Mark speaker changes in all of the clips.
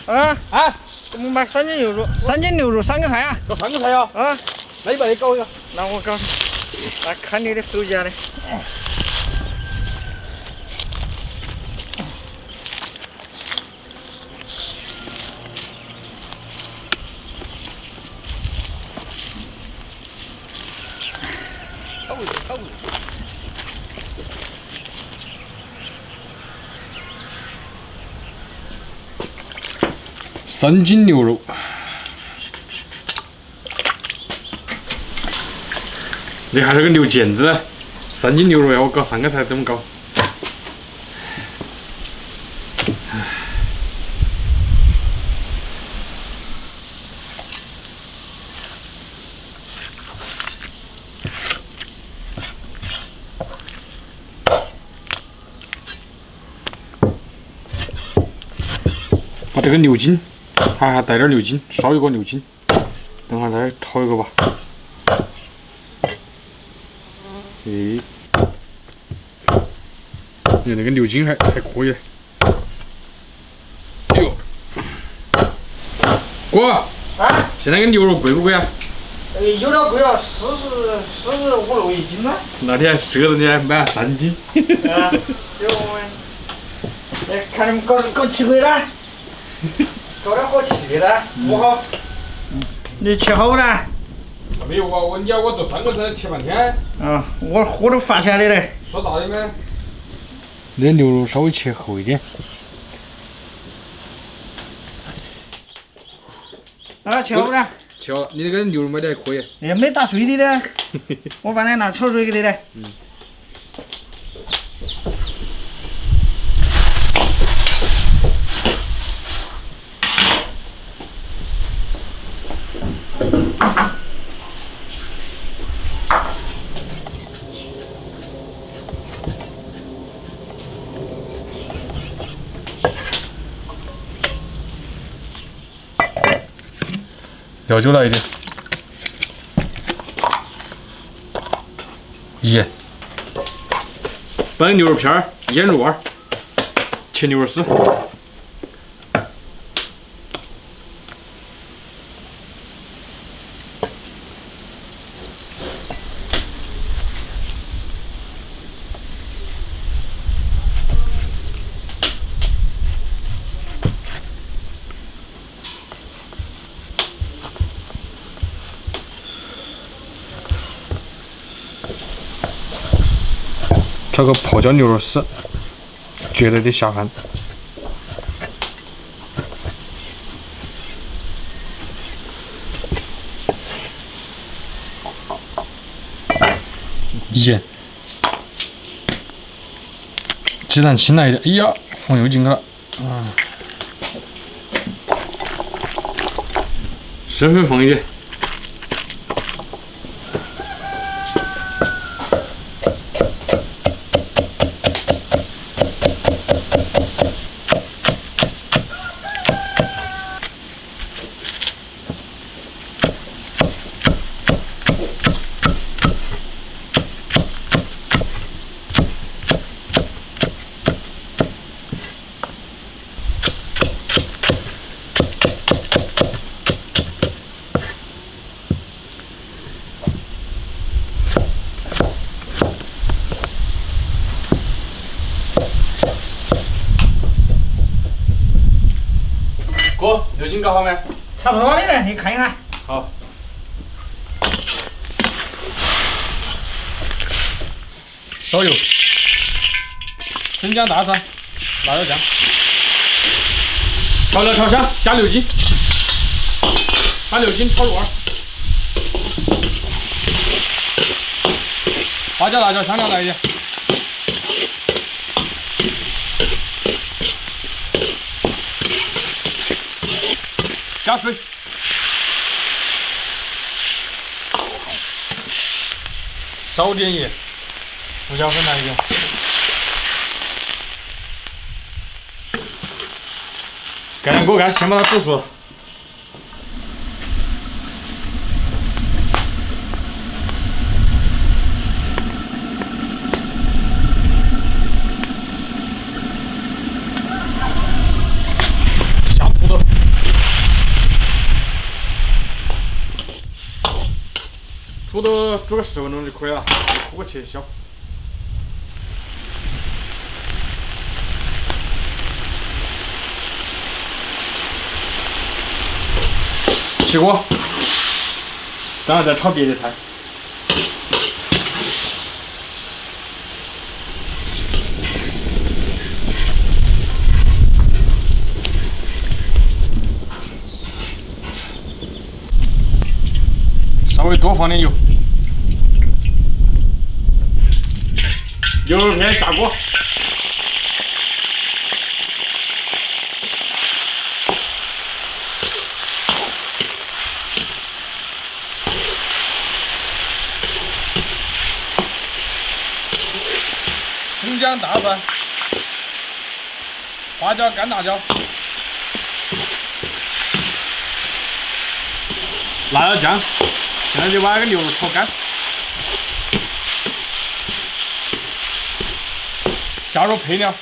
Speaker 1: 啊，
Speaker 2: 啊，
Speaker 1: 我们买3斤牛肉，3斤牛肉3个菜啊。
Speaker 2: 搞3个菜呀？
Speaker 1: 啊，
Speaker 2: 那你把你搞一个。
Speaker 1: 那我搞。来看你的手价嘞。
Speaker 2: 好。3斤牛肉，你还是个牛腱子，3斤牛肉要我搞3个菜怎么搞？把这个牛筋，还带点牛筋，烧一个牛筋，等会儿再炒一个吧。你那个牛筋还可以。哎呦，哥，
Speaker 1: 啊，
Speaker 2: 现在个牛肉贵不贵啊？
Speaker 1: 有点贵啊，45、6一斤啊。
Speaker 2: 那天赊着你买3斤。
Speaker 1: 啊，就我们，看你们搞七回了，搞点好吃的，不好。你切好不啦？
Speaker 2: 没有啊，你要我做3个菜切半天。
Speaker 1: 啊，我都发现你嘞。
Speaker 2: 说大的吗？那牛肉稍微切厚一点。
Speaker 1: 啊，切好不啦？
Speaker 2: 切好，你那个牛肉买的还可以。
Speaker 1: 也没打碎的的，我把那拿炒水给你的。
Speaker 2: 料酒来一点，盐，把牛肉片儿腌入味，切牛肉丝，调个泡椒牛肉丝，绝对的下饭。盐，鸡蛋清来一点。哎呀，放又进去了。生粉放一点。哥，牛筋搞好没？
Speaker 1: 差不多的了，你看一看。
Speaker 2: 好。烧油，生姜、大蒜、辣椒酱，调料调香，下牛筋，把牛筋炒入味，花椒、辣椒、香料来一点。加水，少点盐，胡椒粉来一点，盖上锅盖，先把它煮熟。下土豆。煮个10分钟就可以了，火切小。起锅，然后再炒别的菜。稍微多放点油，牛肉片下锅。生姜、大蒜、花椒、干辣椒、辣椒酱，现在就把那个牛肉炒干，下入配料，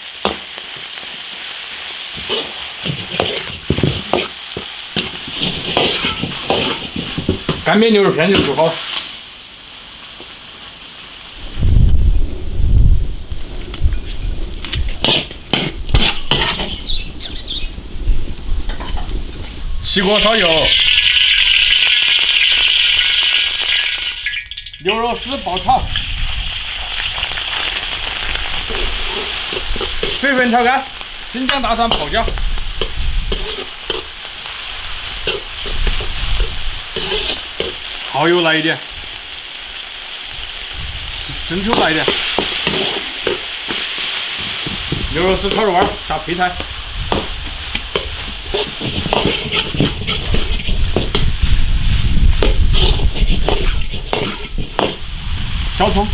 Speaker 2: 干煸牛肉片就做好了。起锅烧油，牛肉丝爆炒，水分调干，生姜、大蒜泡椒，蚝油来一点，生抽来一点，牛肉丝炒入味，下配菜。小葱，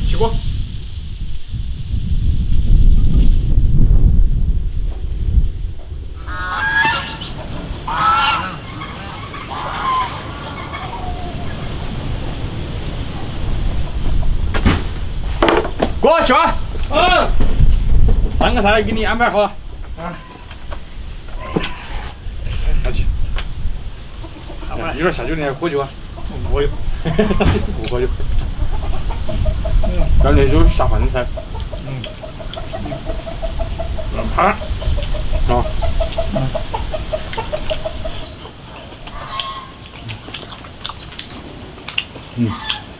Speaker 2: 起锅，锅去吧。3个菜给你安排好了。下去。一会儿下酒店喝酒啊？我有，不喝酒。刚才就下饭菜。啊。好。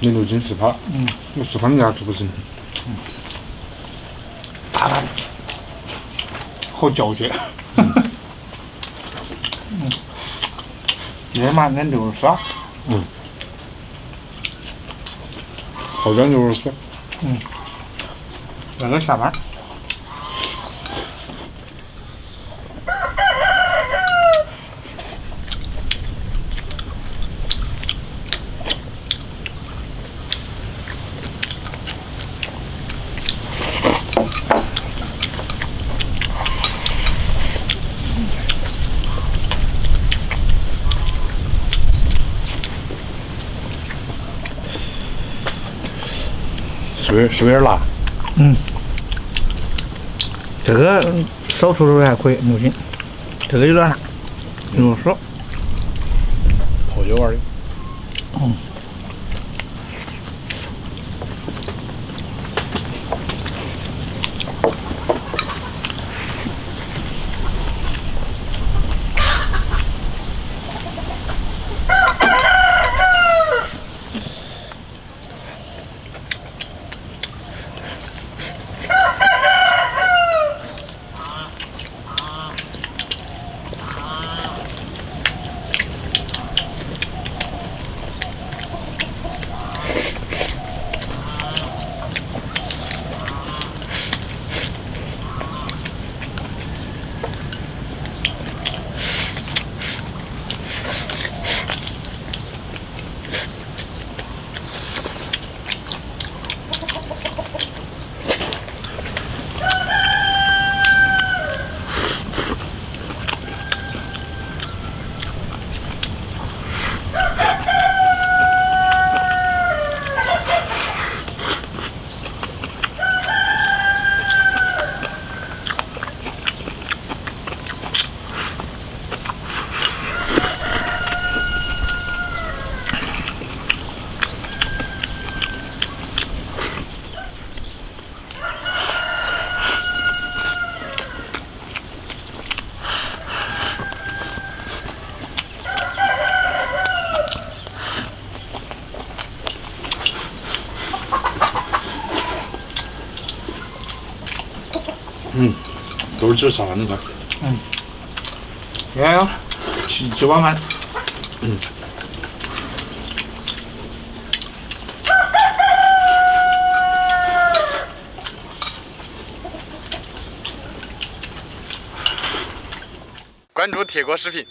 Speaker 2: 牛肉筋10趴。10趴你牙吃不行。
Speaker 1: 大碗，好嚼劲。这嘛那牛肉丝。
Speaker 2: 好酱牛肉丝。
Speaker 1: 那个下饭。
Speaker 2: 是不是有点辣？
Speaker 1: 这个少出的还可以，牛筋，这个有点辣，牛肉丝。
Speaker 2: 泡椒味的。都是这啥玩意儿？
Speaker 1: 来，吃碗饭。
Speaker 2: 关注铁锅视频。